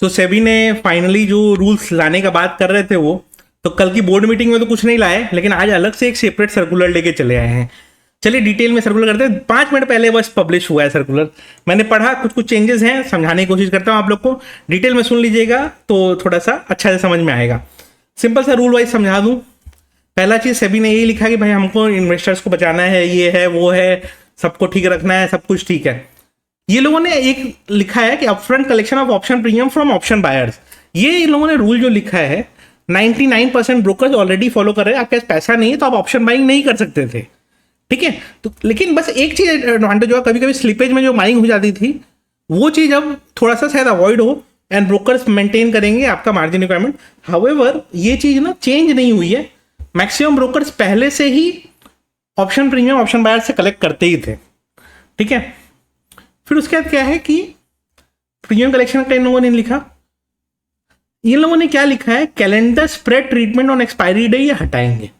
सो सेबी ने फाइनली जो रूल्स लाने का बात कर रहे थे वो, तो कल की बोर्ड मीटिंग में तो कुछ नहीं लाए, लेकिन आज अलग से एक सेपरेट सर्कुलर लेके चले आए हैं। चलिए डिटेल में सर्कुलर करते हैं। 5 मिनट पहले बस पब्लिश हुआ है सर्कुलर, मैंने पढ़ा, कुछ कुछ चेंजेस हैं, समझाने की कोशिश करता हूँ आप लोग को। डिटेल में सुन लीजिएगा तो थोड़ा सा अच्छा से समझ में आएगा। सिंपल सा रूल वाइज समझा दूँ। पहला चीज़ सेबी ने यही लिखा कि भाई हमको इन्वेस्टर्स को बचाना है, ये है वो है, सबको ठीक रखना है, सब कुछ ठीक है। ये लोगों ने एक लिखा है कि upfront collection of option premium from option buyers. ये इन लोगों ने रूल जो लिखा है 99% ब्रोकर्स ऑलरेडी फॉलो कर रहे हैं। आपके पास पैसा नहीं है तो आप ऑप्शन बाइंग नहीं कर सकते थे, ठीक है। तो लेकिन बस एक चीज एडवांटेज हुआ, कभी कभी स्लिपेज में जो बाइंग हो जाती थी वो चीज अब थोड़ा सा शायद अवॉइड हो एंड ब्रोकर्स मेंटेन करेंगे आपका मार्जिन रिक्वायरमेंट। हाउएवर ये चीज ना चेंज नहीं हुई है। मैक्सिमम ब्रोकर्स पहले से ही ऑप्शन प्रीमियम ऑप्शन बायर से कलेक्ट करते ही थे, ठीक है। फिर उसके बाद क्या है कि प्रीमियम कलेक्शन का इन लोगों ने लिखा, इन लोगों ने क्या लिखा है, calendar spread treatment on expiry day ये हटाएंगे।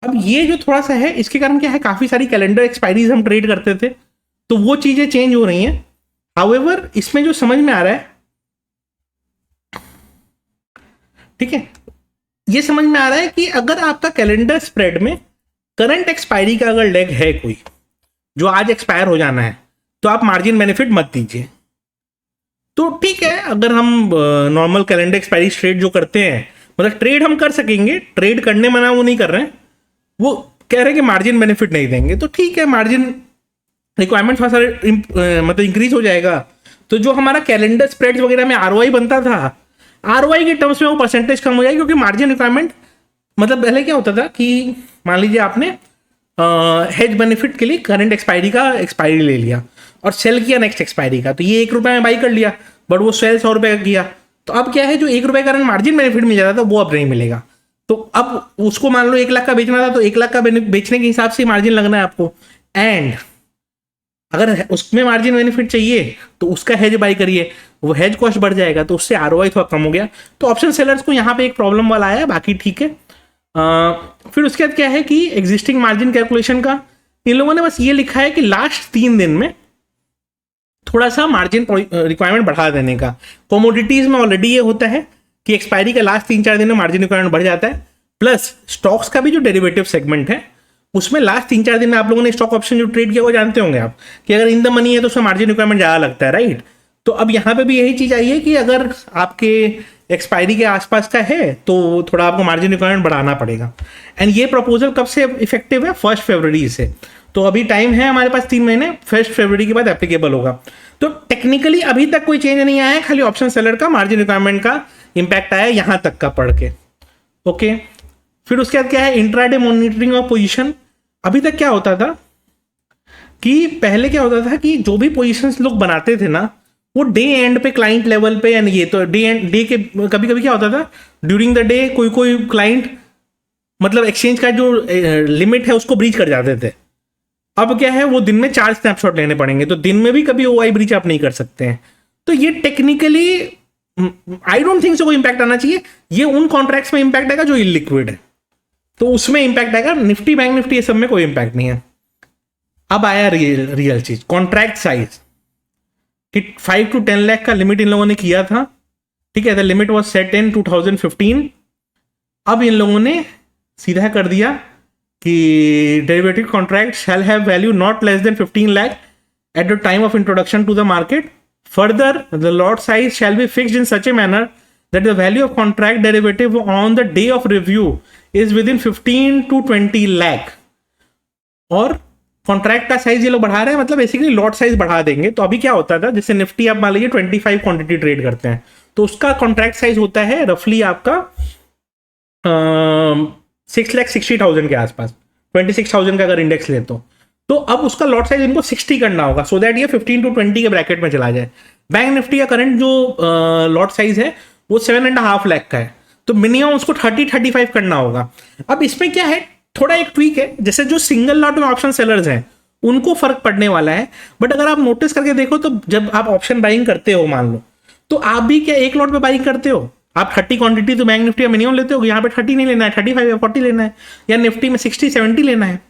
अब ये जो थोड़ा सा है इसके कारण क्या है, काफी सारी कैलेंडर एक्सपायरीज हम ट्रेड करते थे तो वो चीजें चेंज हो रही हैं। हाउएवर इसमें जो समझ में आ रहा है, ठीक है, ये समझ में आ रहा है कि अगर आपका कैलेंडर स्प्रेड में करंट एक्सपायरी का अगर लेग है कोई जो आज एक्सपायर हो जाना है तो आप मार्जिन बेनिफिट मत दीजिए। तो ठीक है, अगर हम नॉर्मल कैलेंडर एक्सपायरी ट्रेड जो करते हैं, मतलब ट्रेड हम कर सकेंगे, ट्रेड करने मना वो नहीं कर रहे हैं, वो कह रहे हैं कि मार्जिन बेनिफिट नहीं देंगे, तो ठीक है, मार्जिन रिक्वायरमेंट थोड़ा सा मतलब इंक्रीज हो जाएगा। तो जो हमारा कैलेंडर स्प्रेड्स वगैरह में आरओआई बनता था, आरओआई के टर्म्स में वो परसेंटेज कम हो जाएगी, क्योंकि मार्जिन रिक्वायरमेंट मतलब पहले क्या होता था कि मान लीजिए आपने हेज बेनिफिट के लिए करंट एक्सपायरी का एक्सपायरी ले लिया और सेल किया नेक्स्ट एक्सपायरी का, तो ये 1 रुपये में बाई कर लिया, बट वो सेल 100 रुपये का किया, तो अब क्या है, जो 1 रुपये का मार्जिन बेनिफिट मिल जाता था वो अब नहीं मिलेगा। तो अब उसको मान लो 1 लाख का बेचना था तो 1 लाख का बेचने के हिसाब से मार्जिन लगना है आपको, एंड अगर उसमें मार्जिन बेनिफिट चाहिए तो उसका हेज बाई करिए, वो हेज कॉस्ट बढ़ जाएगा, तो उससे आरओआई थोड़ा कम हो गया। तो ऑप्शन सेलर्स को यहाँ पे एक प्रॉब्लम वाला आया, बाकी ठीक है। फिर उसके बाद क्या है कि एग्जिस्टिंग मार्जिन कैलकुलेशन का इन लोगों ने बस ये लिखा है कि लास्ट 3 दिन में थोड़ा सा मार्जिन रिक्वायरमेंट बढ़ा देने का। कमोडिटीज में ऑलरेडी ये होता है कि एक्सपायरी का लास्ट 3-4 दिन में मार्जिन रिक्वायरमेंट बढ़ जाता है, प्लस स्टॉक्स का भी जो डेरिवेटिव सेगमेंट है उसमें लास्ट 3-4 दिन में आप लोगों ने स्टॉक ऑप्शन जो ट्रेड किया वो जानते होंगे आप कि अगर इन द मनी है तो उसमें मार्जिन रिक्वायरमेंट ज़्यादा लगता है, राइट। तो अब यहाँ पे भी यही चीज़ आई है कि अगर आपके एक्सपायरी के आसपास का है तो थोड़ा आपको मार्जिन रिक्वायरमेंट बढ़ाना पड़ेगा। एंड ये प्रपोजल कब से इफेक्टिव है, 1 फरवरी से, तो अभी टाइम है हमारे पास 3 महीने, 1 फरवरी के बाद एप्लीकेबल होगा। तो टेक्निकली अभी तक कोई चेंज नहीं आया है, खाली ऑप्शन सेलर का मार्जिन रिक्वायरमेंट का इंपैक्ट आया यहाँ तक का पढ़ के, ओके। फिर उसके बाद क्या है, इंट्राडे मॉनिटरिंग ऑफ पोजीशन। अभी तक क्या होता था कि पहले क्या होता था कि जो भी पोजीशंस लोग बनाते थे ना वो डे एंड पे क्लाइंट लेवल पे, यानी ये तो डे के कभी कभी क्या होता था ड्यूरिंग द डे कोई क्लाइंट मतलब एक्सचेंज का जो लिमिट है उसको ब्रीच कर जाते थे। अब क्या है, वो दिन में 4 स्नैपशॉट लेने पड़ेंगे, तो दिन में भी कभी ओआई ब्रीच आप नहीं कर सकते हैं। तो ये technically I don't think so कोई इंपैक्ट आना चाहिए। ये उन कॉन्ट्रैक्ट्स में इंपैक्ट आएगा जो इलिक्विड है, तो उसमें इंपैक्ट आएगा। निफ्टी बैंक निफ्टी ये सब में कोई इंपैक्ट नहीं है। अब आया रियल चीज, कॉन्ट्रैक्ट साइज कि 5 to 10 लाख का लिमिट इन लोगों ने किया था, ठीक है, the limit was set in 2015। अब इन लोगों ने सीधा कर दिया कि derivative contract shall have value not less than 15 lakh at the time of introduction to the market. Further the lot size shall be fixed in such a manner that the value of contract derivative on the day of review is within 15 to 20 lakh. और contract का size ये लोग बढ़ा रहे हैं, मतलब basically lot size बढ़ा देंगे। तो अभी क्या होता था, जैसे निफ्टी आप मान लीजिए 25 क्वांटिटी ट्रेड करते हैं तो उसका कॉन्ट्रैक्ट साइज होता है रफली आपका 6,60,000 के आसपास, 26,000 का अगर इंडेक्स ले तो अब उसका लॉट साइज इनको 60 करना होगा, सो दैट ये 15 to 20 के ब्रैकेट में चला जाए। बैंक निफ्टी का करंट जो लॉट साइज है वो 7.5 लाख का है, तो मिनिमम उसको 30-35 करना होगा। अब इसमें क्या है, थोड़ा एक ट्वीक है, जैसे जो सिंगल लॉट में ऑप्शन सेलर्स हैं उनको फर्क पड़ने वाला है, बट अगर आप नोटिस करके देखो तो जब आप ऑप्शन बाइंग करते हो मान लो, तो आप भी क्या एक लॉट में बाइंग करते हो, आप 30 क्वांटिटी तो बैंक निफ्टी मिनिमम लेते हो, यहाँ पे 30 नहीं लेना है, 35 या 40 लेना है, या निफ्टी में 60-70 लेना है,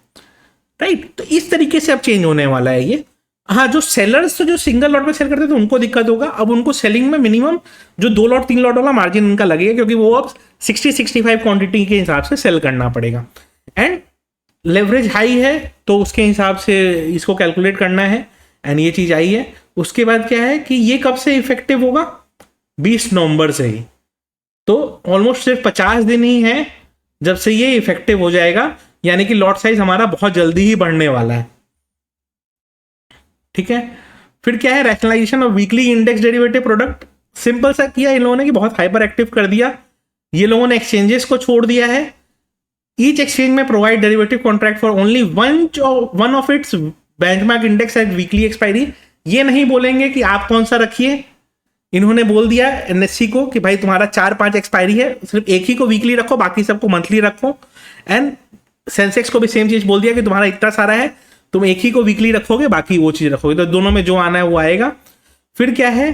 राइट। तो इस तरीके से अब चेंज होने वाला है ये। हाँ, जो सेलर्स तो जो सिंगल लॉट में सेल करते थे उनको दिक्कत होगा। अब उनको सेलिंग में मिनिमम जो 2 लॉट 3 लॉट वाला मार्जिन उनका लगेगा, क्योंकि वो अब 60-65 क्वांटिटी के हिसाब से सेल करना पड़ेगा। एंड लेवरेज हाई है तो उसके हिसाब से इसको कैलकुलेट करना है। एंड ये चीज़ आई है। उसके बाद क्या है कि ये कब से इफेक्टिव होगा? 20 नवंबर से ही। तो ऑलमोस्ट सिर्फ 50 दिन ही है जब से ये इफेक्टिव हो जाएगा, यानी कि लॉट साइज हमारा बहुत जल्दी ही बढ़ने वाला है। ठीक है। फिर क्या है? Rationalisation of weekly index derivative product. Simple सा किया इन लोगों ने कि बहुत हाइपर एक्टिव कर दिया। ये लोगों ने एक्सचेंजेस को छोड़ दिया है। ईच एक्सचेंज में provide derivative contract for only one of its benchmark index at weekly expiry. ये नहीं बोलेंगे कि आप कौन सा रखिए। इन्होंने बोल दिया एनएससी को कि भाई तुम्हारा 4-5 एक्सपायरी है, सिर्फ एक ही को वीकली रखो, बाकी सबको मंथली रखो। एंड सेंसेक्स को भी सेम चीज बोल दिया कि तुम्हारा इतना सारा है, तुम एक ही को वीकली रखोगे, बाकी वो चीज रखोगे। तो दोनों में जो आना है वो आएगा। फिर क्या है?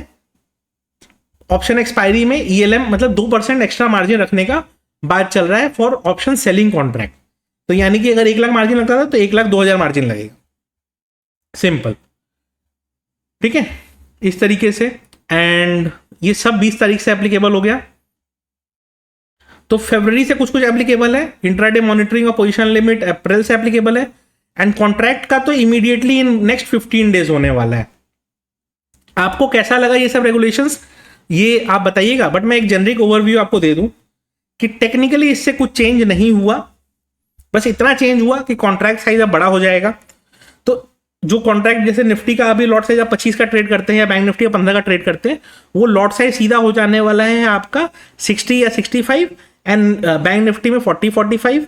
ऑप्शन एक्सपायरी में ईएलएम मतलब 2% एक्स्ट्रा मार्जिन रखने का बात चल रहा है फॉर ऑप्शन सेलिंग कॉन्ट्रैक्ट। तो यानी कि अगर 1 लाख मार्जिन लगता था तो 1,02,000 मार्जिन लगेगा। सिंपल। ठीक है, इस तरीके से। एंड ये सब 20 तारीख से एप्लीकेबल हो गया। तो फरवरी से कुछ कुछ एप्लीकेबल है। इंट्राडे मॉनिटरिंग और पोजीशन लिमिट अप्रैल से एप्लीकेबल है। एंड कॉन्ट्रैक्ट का तो इमीडिएटली इन नेक्स्ट 15 डेज होने वाला है। आपको कैसा लगा ये सब रेगुलेशंस, ये आप बताइएगा। बट मैं एक जेनरिक ओवरव्यू आपको दे दूं कि टेक्निकली इससे कुछ चेंज नहीं हुआ, बस इतना चेंज हुआ कि कॉन्ट्रैक्ट साइज अब बड़ा हो जाएगा। तो जो कॉन्ट्रैक्ट जैसे निफ्टी का अभी लॉट साइज आप 25 का ट्रेड करते हैं या बैंक निफ्टी का 15 का ट्रेड करते हैं, वो लॉट साइज सीधा हो जाने वाला है आपका 60 या 65 एंड बैंक निफ्टी में 40-45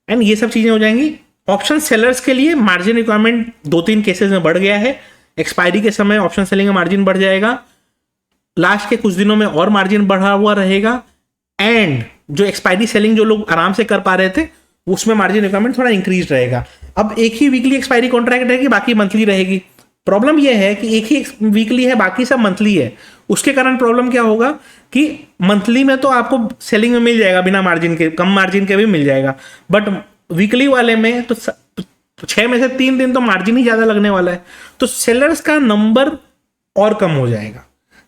एंड ये सब चीजें हो जाएंगी। ऑप्शन सेलर्स के लिए मार्जिन रिक्वायरमेंट 2-3 केसेस में बढ़ गया है। एक्सपायरी के समय ऑप्शन सेलिंग का मार्जिन बढ़ जाएगा। लास्ट के कुछ दिनों में और मार्जिन बढ़ा हुआ रहेगा। एंड जो एक्सपायरी सेलिंग जो लोग आराम से कर पा रहे थे उसमें मार्जिन रिक्वायरमेंट थोड़ा इंक्रीज रहेगा। अब एक ही वीकली एक्सपायरी कॉन्ट्रैक्ट रहेगी, बाकी मंथली रहेगी। प्रॉब्लम यह है कि एक ही वीकली है, बाकी सब मंथली है। उसके कारण प्रॉब्लम क्या होगा कि मंथली में तो आपको सेलिंग में मिल जाएगा बिना मार्जिन के, कम मार्जिन के भी मिल जाएगा। बट वीकली वाले में तो 6 में से 3 दिन तो मार्जिन ही ज्यादा लगने वाला है। तो सेलर्स का नंबर और कम हो जाएगा,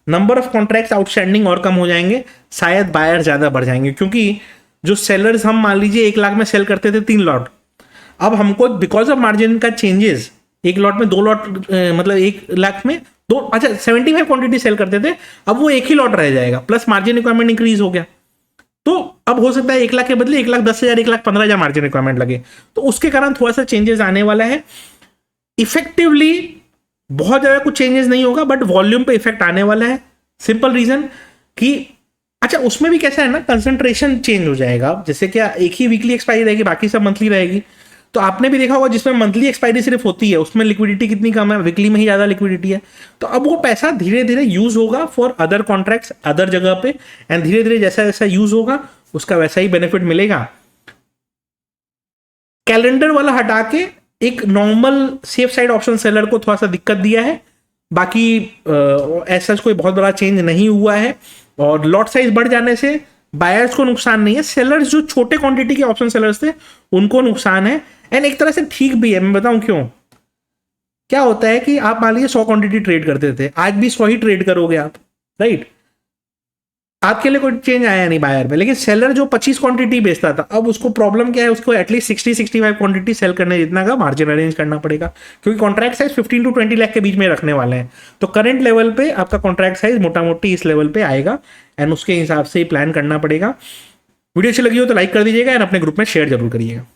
नंबर ऑफ कॉन्ट्रैक्ट्स आउटस्टैंडिंग और कम हो जाएंगे, शायद बायर ज्यादा बढ़ जाएंगे। क्योंकि जो सेलर्स हम मान लीजिए 1 लाख में सेल करते थे 3 लॉट, अब हमको बिकॉज ऑफ मार्जिन का चेंजेस 1 लॉट में 2 लॉट मतलब 1 लाख में 75 क्वांटिटी सेल करते थे, अब वो एक ही लॉट रह जाएगा, प्लस मार्जिन रिक्वायरमेंट इंक्रीज हो गया। तो अब हो सकता है 1 लाख के बदले 1,10,000 1,15,000 मार्जिन रिक्वायरमेंट लगे। तो उसके कारण थोड़ा सा चेंजेस आने वाला है। इफेक्टिवली बहुत ज्यादा कुछ चेंजेस नहीं होगा, बट वॉल्यूम पे इफेक्ट आने वाला है। सिंपल रीजन कि अच्छा उसमें भी कैसा है ना, कंसंट्रेशन चेंज हो जाएगा। जैसे क्या एक ही वीकली एक्सपायरी रहेगी, बाकी सब मंथली रहेगी। तो आपने भी देखा होगा जिसमें मंथली एक्सपायरी सिर्फ होती है उसमें लिक्विडिटी कितनी कम है, वीकली में ही ज्यादा लिक्विडिटी है। तो अब वो पैसा धीरे धीरे यूज होगा फॉर अदर कॉन्ट्रैक्ट्स अदर जगह पे, एंड धीरे धीरे जैसा जैसा यूज होगा उसका वैसा ही बेनिफिट मिलेगा। कैलेंडर वाला हटा के एक normal safe side option seller को थोड़ा सा दिक्कत दिया है, बाकी ऐसा कोई बहुत बड़ा चेंज नहीं हुआ है। और लॉट साइज बढ़ जाने से बायर्स को नुकसान नहीं है, सेलर्स जो छोटे क्वांटिटी के ऑप्शन सेलर्स थे उनको नुकसान है। एंड एक तरह से ठीक भी है, मैं बताऊं क्यों। क्या होता है कि आप मान लीजिए 100 क्वांटिटी ट्रेड करते थे, आज भी 100 ही ट्रेड करोगे आप, राइट। आपके लिए कोई चेंज आया नहीं बायर में। लेकिन सेलर जो 25 क्वांटिटी बेचता था, अब उसको प्रॉब्लम क्या है, उसको एटलीस्ट 60-65 क्वांटिटी सेल करने जितना का मार्जिन अरेंज करना पड़ेगा, क्योंकि कॉन्ट्रैक्ट साइज 15 to 20 लाख के बीच में रखने वाले हैं। तो करंट लेवल पे आपका कॉन्ट्रैक्ट साइज मोटा मोटी इस लेवल पे आएगा, एंड उसके हिसाब से ही प्लान करना पड़ेगा। वीडियो अच्छी लगी हो तो लाइक कर दीजिएगा एंड अपने ग्रुप में शेयर जरूर करिएगा।